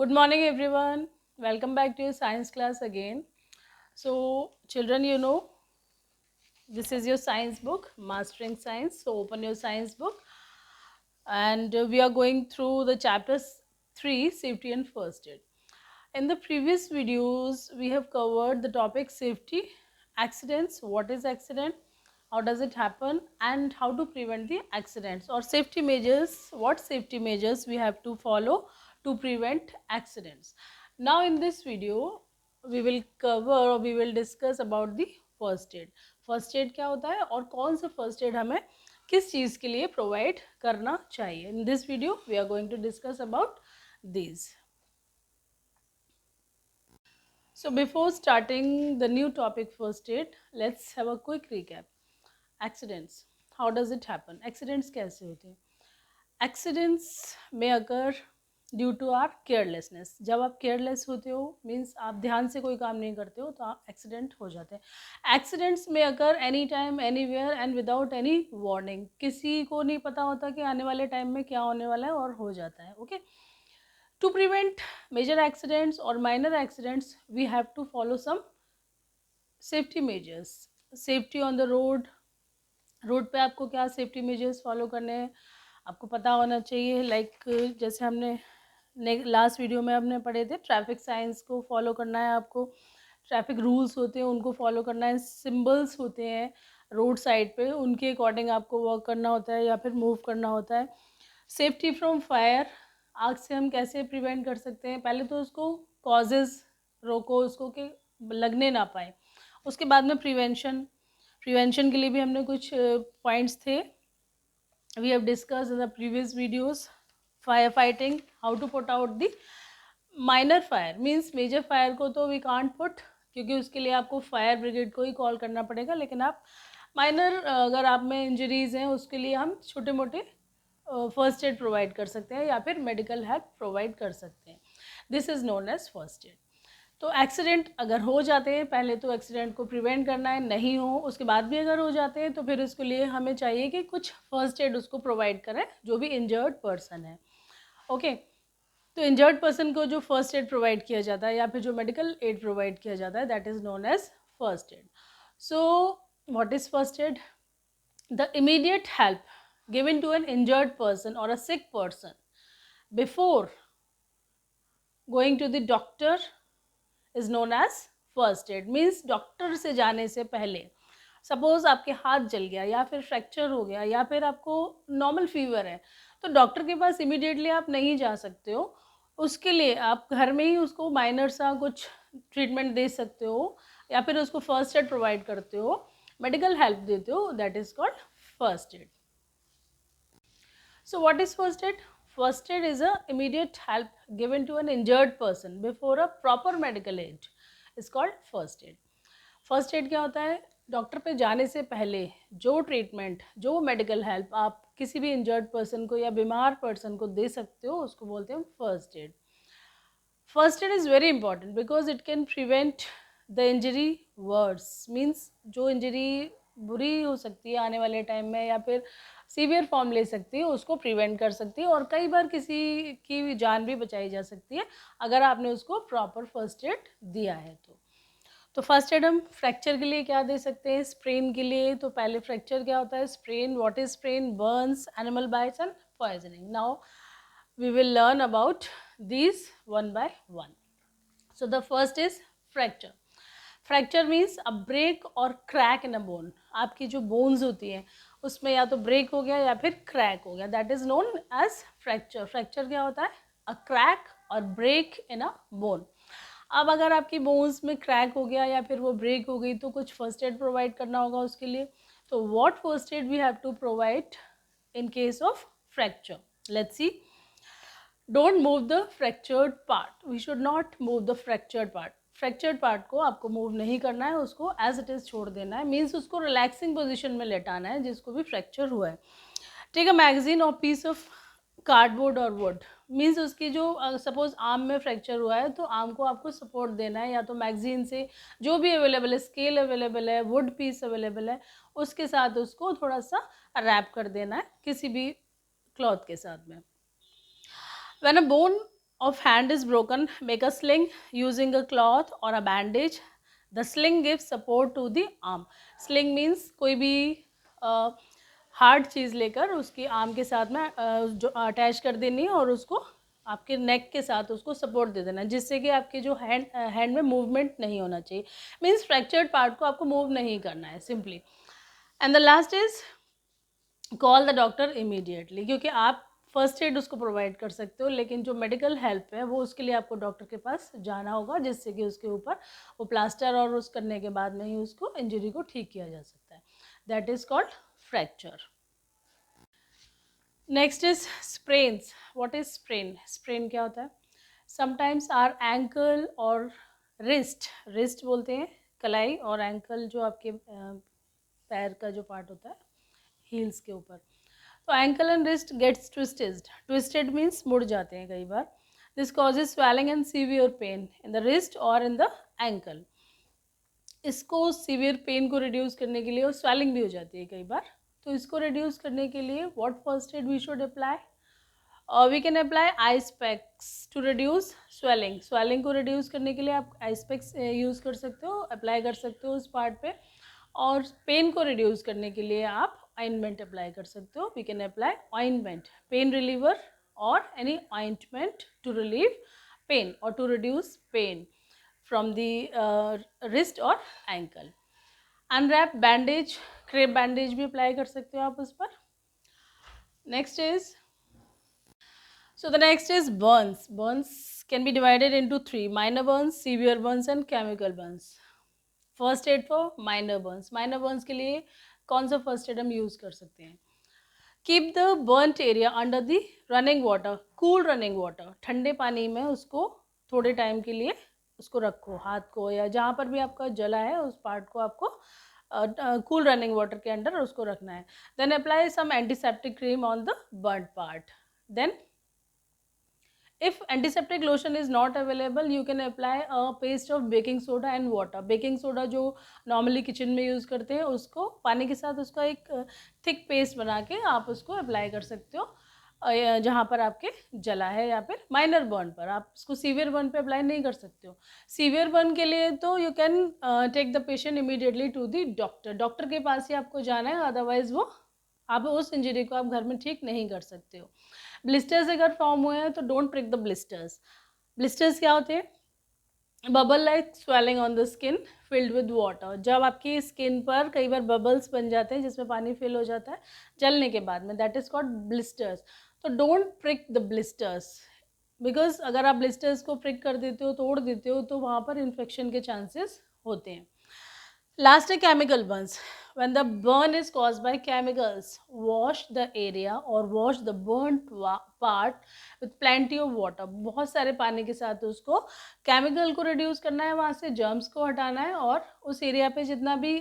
Good morning, everyone. Welcome back to your science class again. So, children, this is your science book, Mastering Science. So, open your science book, and we are going through the chapters 3, Safety and First Aid. In the previous videos, we have covered the topic safety, accidents, what is accident, how does it happen, and how to prevent the accidents, or safety measures, what safety measures we have to follow to prevent accidents. Now in this video, we will cover or we will discuss about the first aid. First add क्या होता है और कौन सा first aid हमें किस चीज़ के लिए प्रोवाइड करना चाहिए. In this video we are going to discuss about these. So before starting the new topic first aid, let's have a quick recap. Accidents. How does it happen? Accidents कैसे होते हैं? Accidents may occur due to our carelessness. जब आप careless होते हो means आप ध्यान से कोई काम नहीं करते हो तो आप एक्सीडेंट हो जाते हैं. एक्सीडेंट्स में occur any time anywhere and without any warning. किसी को नहीं पता होता कि आने वाले टाइम में क्या होने वाला है और हो जाता है. Okay. To prevent major accidents or minor accidents, we have to follow some safety measures. Safety on the road. Road पे आपको क्या सेफ्टी मेजर्स फॉलो करने हैं आपको पता होना चाहिए. लाइक जैसे हमने लास्ट वीडियो में हमने पढ़े थे, ट्रैफिक साइंस को फॉलो करना है आपको. ट्रैफिक रूल्स होते हैं उनको फॉलो करना है. सिंबल्स होते हैं रोड साइड पे, उनके अकॉर्डिंग आपको वर्क करना होता है या फिर मूव करना होता है. Safety from fire. आग से हम कैसे प्रिवेंट कर सकते हैं? पहले तो उसको कॉजेज़ रोको उसको कि लगने ना पाए. उसके बाद में प्रिवेंशन के लिए भी हमने कुछ पॉइंट्स थे. We have discuss in the previous videos. Fire fighting, how to put out the minor fire. Means major fire को तो वी कांट पुट, क्योंकि उसके लिए आपको फायर ब्रिगेड को ही कॉल करना पड़ेगा. लेकिन आप माइनर अगर आप में इंजरीज हैं उसके लिए हम छोटे मोटे फर्स्ट एड प्रोवाइड कर सकते हैं या फिर मेडिकल हेल्प प्रोवाइड कर सकते हैं. This is known as first aid. तो एक्सीडेंट अगर हो जाते हैं, पहले तो एक्सीडेंट को प्रिवेंट करना है, नहीं हो उसके बाद भी अगर हो जाते हैं तो फिर उसके लिए हमें चाहिए कि कुछ फर्स्ट एड उसको प्रोवाइड करें जो भी इंजर्ड पर्सन है. ओके. तो इंजर्ड पर्सन को जो फर्स्ट एड प्रोवाइड किया जाता है या फिर जो मेडिकल एड प्रोवाइड किया जाता है, that is known as first aid. So what is first aid? The immediate help given to an injured person or a sick person before going to the doctor is known as first aid. Means doctor से जाने से पहले, suppose आपके हाथ जल गया या फिर फ्रैक्चर हो गया या फिर आपको नॉर्मल फीवर है, तो डॉक्टर के पास इमीडिएटली आप नहीं जा सकते हो. उसके लिए आप घर में ही उसको माइनर सा कुछ ट्रीटमेंट दे सकते हो या फिर उसको फर्स्ट एड प्रोवाइड करते हो, मेडिकल हेल्प देते हो. That is called first aid. So what is first aid? First aid is a immediate help given to an injured person before a proper medical aid. Is called first aid. First aid क्या होता है? Doctor पे जाने से पहले जो treatment, जो medical help आप किसी भी इंजर्ड पर्सन को या बीमार पर्सन को दे सकते हो उसको बोलते हैं first aid. First aid is very important because it can prevent the injury worse. Means जो इंजरी बुरी हो सकती है आने वाले टाइम में या फिर सीवियर फॉर्म ले सकती है, उसको प्रिवेंट कर सकती है और कई बार किसी की जान भी बचाई जा सकती है अगर आपने उसको प्रॉपर फर्स्ट एड दिया है तो फर्स्ट एड हम फ्रैक्चर के लिए क्या दे सकते हैं? स्प्रेन के लिए. तो पहले फ्रैक्चर क्या होता है? Sprain. What is sprain? Burns, animal bytes and poisoning. Now we will learn about these one by one. So the first is fracture. Fracture means a break और क्रैक इन अ बोन. आपकी जो bones होती हैं उसमें या तो break हो गया या फिर क्रैक हो गया, that is known as fracture. Fracture क्या होता है? अ क्रैक और ब्रेक इन अ बोन. अब अगर आपकी बोन्स में क्रैक हो गया या फिर वो ब्रेक हो गई तो कुछ फर्स्ट एड प्रोवाइड करना होगा उसके लिए. तो what first aid we have to provide in case of fracture? Let's see. Don't move the fractured part. We should not move the fractured part. Fractured part को आपको मूव नहीं करना है, उसको एज इट इज़ छोड़ देना है. Means उसको रिलैक्सिंग पोजीशन में लेटाना है जिसको भी फ्रैक्चर हुआ है. टेक अ मैगजीन और पीस ऑफ कार्डबोर्ड और वुड. मीन्स उसकी जो सपोज आर्म में फ्रैक्चर हुआ है तो आर्म को आपको सपोर्ट देना है या तो मैगजीन से, जो भी अवेलेबल है, स्केल अवेलेबल है, वुड पीस अवेलेबल है, उसके साथ उसको थोड़ा सा रैप कर देना है किसी भी क्लॉथ के साथ में. When a bone of hand is broken, make a sling using a cloth or a bandage. The sling gives support to the arm. Sling means कोई भी हार्ड चीज़ लेकर उसकी आर्म के साथ में जो अटैच कर देनी है और उसको आपके नेक के साथ उसको सपोर्ट दे देना, जिससे कि आपके जो हैंड में मूवमेंट नहीं होना चाहिए, मीन्स फ्रैक्चर्ड पार्ट को आपको मूव नहीं करना है simply. And the last is call the doctor immediately, क्योंकि आप फर्स्ट एड उसको प्रोवाइड कर सकते हो, लेकिन जो मेडिकल हेल्प है वो उसके लिए आपको डॉक्टर के पास जाना होगा, जिससे कि उसके ऊपर वो प्लास्टर और उस करने के बाद में ही उसको इंजरी को ठीक किया जा सकता है. That is called fracture. Next is sprains. What is sprain? Sprain क्या होता है? समटाइम्स आर एंकल और रिस्ट बोलते हैं कलाई, और एंकल जो आपके पैर का जो पार्ट होता है हील्स के ऊपर. तो ankle and wrist gets twisted means मुड़ जाते हैं कई बार. This causes swelling and severe pain in the wrist और इन द एंकल. इसको सीवियर पेन को रिड्यूस करने के लिए, और स्वेलिंग भी हो जाती है कई बार, तो इसको रिड्यूस करने के लिए what first aid we should apply? We can apply ice packs to reduce swelling. Swelling को रिड्यूस करने के लिए आप आइस पैक्स यूज़ कर सकते हो, अप्लाई कर सकते हो उस पार्ट पे. और पेन को रिड्यूस करने के लिए आप ऑइंटमेंट अप्लाई कर सकते हो. We can apply ointment, pain reliever और any ointment to relieve pain और to reduce pain from the wrist और ankle. Unwrap bandage, crepe bandage भी अप्लाई कर सकते हो आप उस पर. Next is, so the next is burns. Burns can be divided into three: minor burns, severe burns and chemical burns. First aid for minor Burns. Minor Burns के लिए कौन सा फर्स्ट एड हम यूज़ कर सकते हैं? Keep the burnt area under the running water, cool running water. ठंडे पानी में उसको थोड़े टाइम के लिए उसको रखो, हाथ को या जहाँ पर भी आपका जला है उस पार्ट को आपको कूल रनिंग वाटर के अंडर उसको रखना है. Then apply some antiseptic cream on the burned part. Then if antiseptic lotion is not available, you can apply a paste of baking soda and water. baking soda जो normally kitchen में use करते हैं, उसको पानी के साथ उसका एक thick paste बना के आप उसको apply कर सकते हो जहाँ पर आपके जला है, या फिर माइनर बर्न पर. आप इसको सीवियर बर्न पे अप्लाई नहीं कर सकते हो. सीवियर बर्न के लिए तो you can take the patient immediately to the doctor. Doctor के पास ही आपको जाना है, अदरवाइज वो आप उस इंजरी को आप घर में ठीक नहीं कर सकते हो. ब्लिस्टर्स अगर फॉर्म हुए हैं तो don't prick the blisters. Blisters क्या होते हैं? Bubble like swelling on the skin filled with water. जब आपकी स्किन पर कई बार बबल्स बन जाते हैं जिसमें पानी फिल हो जाता है जलने के बाद में, दैट इज कॉल्ड ब्लिस्टर्स. तो don't prick the blisters, because अगर आप ब्लिस्टर्स को प्रिक कर देते हो, तोड़ देते हो, तो वहाँ पर इन्फेक्शन के चांसेस होते हैं. लास्ट है chemical Burns. when the burn is caused by chemicals, wash the area or wash the burnt part with plenty of water. बहुत सारे पानी के साथ उसको केमिकल को रिड्यूस करना है, वहाँ से जर्म्स को हटाना है, और उस एरिया पे जितना भी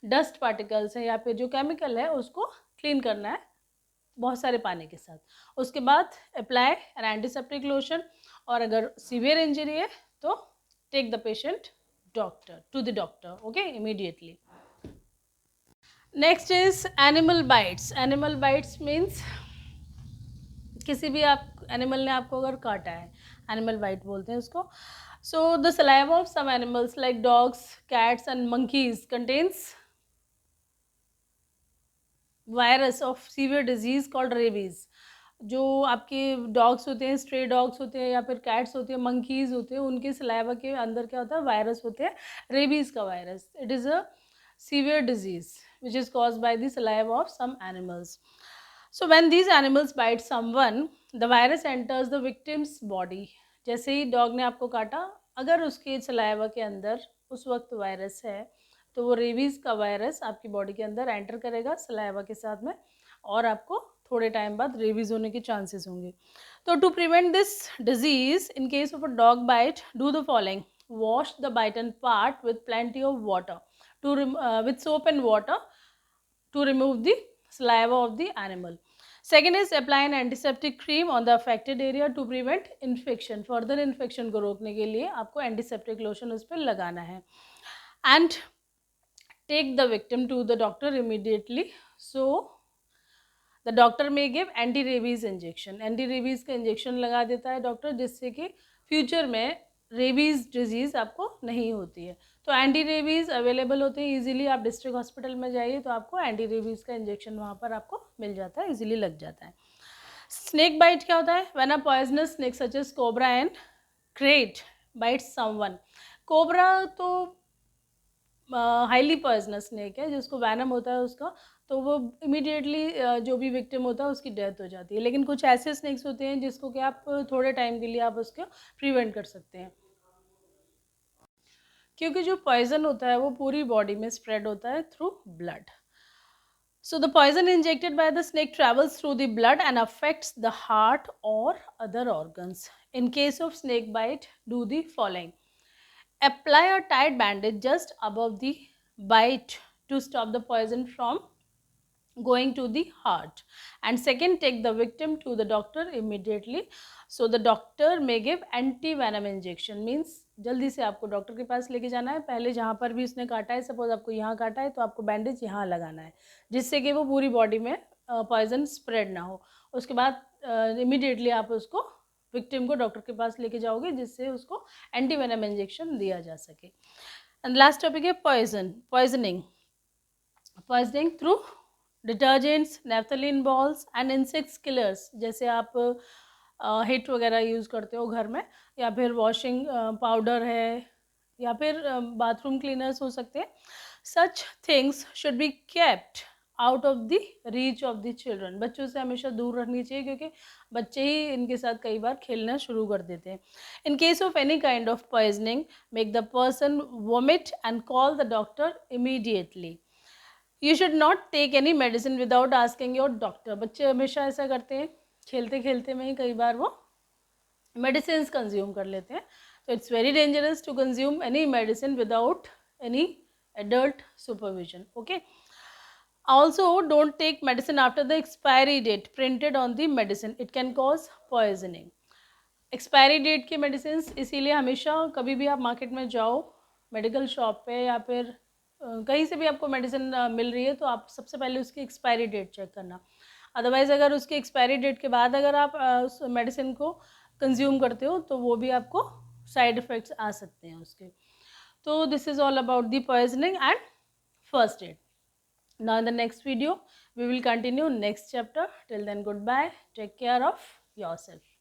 डस्ट पार्टिकल्स है या फिर जो केमिकल है उसको क्लीन करना है बहुत सारे पानी के साथ. उसके बाद अप्लाई एन एंटीसेप्टिक लोशन, और अगर सीवियर इंजरी है तो take the patient to the doctor, okay, immediately. Next is animal bites. Animal bites means किसी भी आप एनिमल ने आपको अगर काटा है, एनिमल बाइट बोलते हैं उसको. So the saliva of some animals like dogs, cats and monkeys contains virus of severe disease called rabies. जो आपके डॉग्स होते हैं, स्ट्रे डॉग्स होते हैं या फिर कैट्स होते हैं, मंकीज होते हैं, उनके सलाइवा के अंदर क्या होता है? वायरस होते हैं, रेबीज का virus. It is a severe disease which is caused by the saliva of some animals. So when these animals bite someone, the virus enters the victim's body. जैसे ही डॉग ने आपको काटा, अगर उसके सलाइवा के अंदर उस वक्त वायरस है तो वो रेबीज़ का वायरस आपकी बॉडी के अंदर एंटर करेगा सलाइवा के साथ में, और आपको थोड़े टाइम बाद रेबीज़ होने के चांसेस होंगे. तो to prevent this disease in case of a dog bite, do the following: wash the bitten part with plenty of water with soap and water to remove the saliva of the animal. Second is apply an antiseptic cream on the affected area to prevent infection. Further infection को रोकने के लिए आपको antiseptic lotion उस पर लगाना है. And take the victim to the doctor immediately. So the doctor may give anti rabies injection, anti rabies का इंजेक्शन लगा देता है डॉक्टर, जिससे कि फ्यूचर में रेबीज डिजीज़ आपको नहीं होती है। तो एंटी रेबीज अवेलेबल होते हैं इजीली, आप डिस्ट्रिक्ट हॉस्पिटल में जाइए तो आपको एंटी रेबीज का इंजेक्शन वहाँ पर आपको मिल जाता है, इजीली लग जाता है। स्नेक बाइट क्या होता है? When a poisonous snake such as cobra and krait bites someone. Cobra तो हाईली पॉइजनस स्नेक है, जिसको वैनम होता है उसका, तो वो इमीडिएटली जो भी विक्टिम होता है उसकी डेथ हो जाती है। लेकिन कुछ ऐसे स्नेक्स होते हैं जिसको कि आप थोड़े टाइम के लिए आप उसको प्रिवेंट कर सकते हैं, क्योंकि जो पॉइजन होता है वो पूरी बॉडी में स्प्रेड होता है through blood. So the poison injected by the snake travels through the blood and affects the heart or other organs. In case of snake bite, do the following. Apply a tight bandage just above the bite to stop the poison from going to the heart. And second, take the victim to the doctor immediately. So the doctor may give anti-venom injection. Means जल्दी से आपको doctor के पास लेके जाना है। पहले जहाँ पर भी उसने काटा है, सपोज आपको यहाँ काटा है तो आपको बैंडेज यहाँ लगाना है, जिससे कि वो पूरी बॉडी में पॉइजन स्प्रेड ना हो। उसके बाद इमीडिएटली आप उसको विक्टिम को डॉक्टर के पास लेके जाओगे, जिससे उसको एंटी वेनम इंजेक्शन दिया जा सके। एंड लास्ट टॉपिक है poisoning through detergents, naphthalene balls and insects killers. जैसे आप हिट वगैरह यूज़ करते हो घर में, या फिर वॉशिंग पाउडर है, या फिर बाथरूम क्लीनर्स हो सकते हैं। Such things should be kept out of the reach of the children. बच्चों से हमेशा दूर रखनी चाहिए, क्योंकि बच्चे ही इनके साथ कई बार खेलना शुरू कर देते हैं। In case of any kind of poisoning, make the person vomit and call the doctor immediately. You should not take any medicine without asking your doctor. बच्चे हमेशा ऐसा करते हैं, खेलते खेलते में ही कई बार वो मेडिसिन कंज्यूम कर लेते हैं। तो it's very dangerous to consume any medicine without any adult supervision. Okay. Also, don't take medicine after the expiry date printed on the medicine. It can cause poisoning. Expiry date के medicine इसीलिए हमेशा कभी भी आप market में जाओ, medical shop पे या फिर कहीं से भी आपको मेडिसिन मिल रही है, तो आप सबसे पहले उसकी एक्सपायरी डेट चेक करना। अदरवाइज़ अगर उसकी एक्सपायरी डेट के बाद अगर आप उस मेडिसिन को कंज्यूम करते हो, तो वो भी आपको साइड इफ़ेक्ट्स आ सकते हैं उसके। तो this is all about the poisoning and first aid. Now in the next video, we will continue next chapter. Till then, goodbye. Take care of yourself.